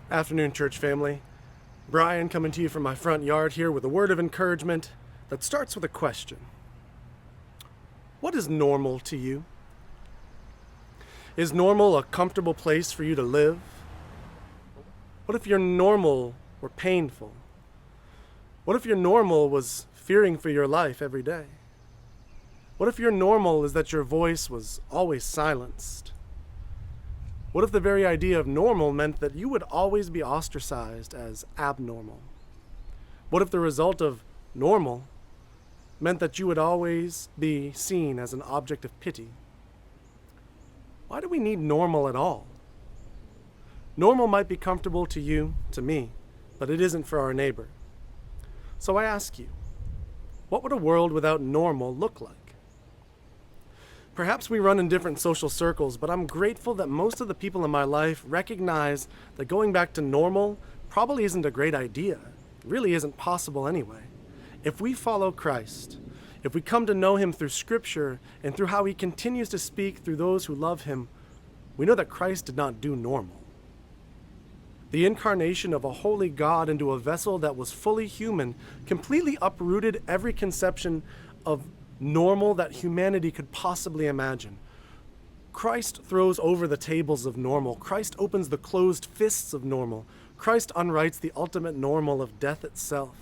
Afternoon, church family. Brian coming to you from my front yard here with a word of encouragement that starts with a question. What is normal to you? Is normal a comfortable place for you to live? What if your normal were painful? What if your normal was fearing for your life every day? What if your normal is that your voice was always silenced? What if the very idea of normal meant that you would always be ostracized as abnormal? What if the result of normal meant that you would always be seen as an object of pity? Why do we need normal at all? Normal might be comfortable to you, to me, but it isn't for our neighbor. So I ask you, what would a world without normal look like? Perhaps we run in different social circles, but I'm grateful that most of the people in my life recognize that going back to normal probably isn't a great idea. It really isn't possible anyway. If we follow Christ, if we come to know Him through Scripture and through how He continues to speak through those who love Him, we know that Christ did not do normal. The incarnation of a holy God into a vessel that was fully human completely uprooted every conception of normal that humanity could possibly imagine. Christ throws over the tables of normal. Christ opens the closed fists of normal. Christ unwrites the ultimate normal of death itself.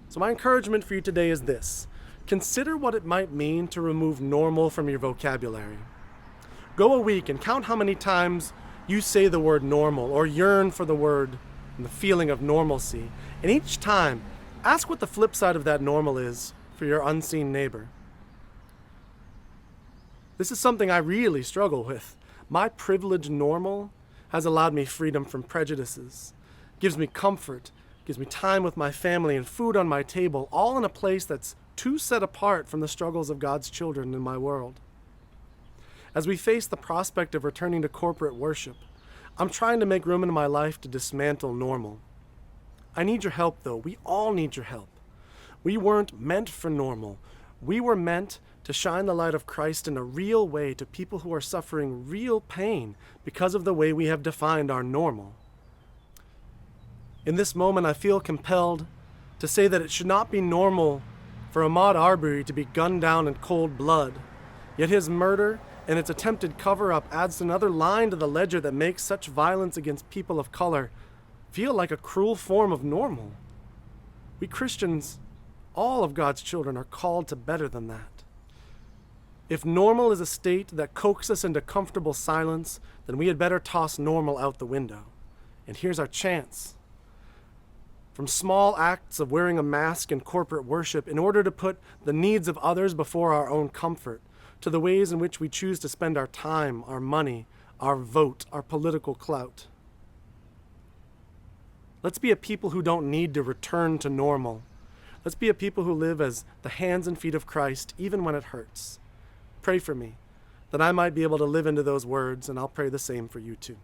So my encouragement for you today is this. Consider what it might mean to remove normal from your vocabulary. Go a week and count how many times you say the word normal or yearn for the word and the feeling of normalcy. And each time, ask what the flip side of that normal is for your unseen neighbor. This is something I really struggle with. My privileged normal has allowed me freedom from prejudices, gives me comfort, gives me time with my family and food on my table, all in a place that's too set apart from the struggles of God's children in my world. As we face the prospect of returning to corporate worship, I'm trying to make room in my life to dismantle normal. I need your help, though. We all need your help. We weren't meant for normal. We were meant to shine the light of Christ in a real way to people who are suffering real pain because of the way we have defined our normal. In this moment, I feel compelled to say that it should not be normal for Ahmaud Arbery to be gunned down in cold blood, yet his murder and its attempted cover-up adds another line to the ledger that makes such violence against people of color feel like a cruel form of normal. We Christians, all of God's children, are called to better than that. If normal is a state that coaxes us into comfortable silence, then we had better toss normal out the window. And here's our chance. From small acts of wearing a mask in corporate worship in order to put the needs of others before our own comfort, to the ways in which we choose to spend our time, our money, our vote, our political clout. Let's be a people who don't need to return to normal. Let's be a people who live as the hands and feet of Christ, even when it hurts. Pray for me, that I might be able to live into those words, and I'll pray the same for you too.